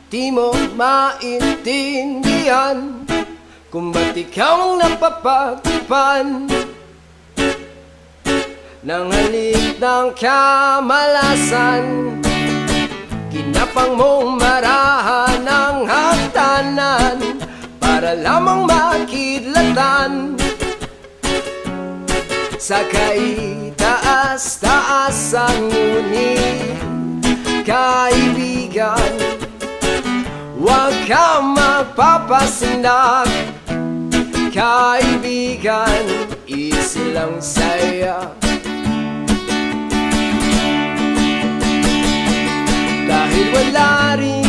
Di mo maintindihan kung ba't ikaw ang napapagtipan ng halik ng kamalasan. Kinapang mong marahan ng hagdanan para lamang makidlatan sa kaitaas-taasan. Ngunit kaibigan, huwag kang magpapasindak. Kaibigan, easy lang saya. Dahil wala rin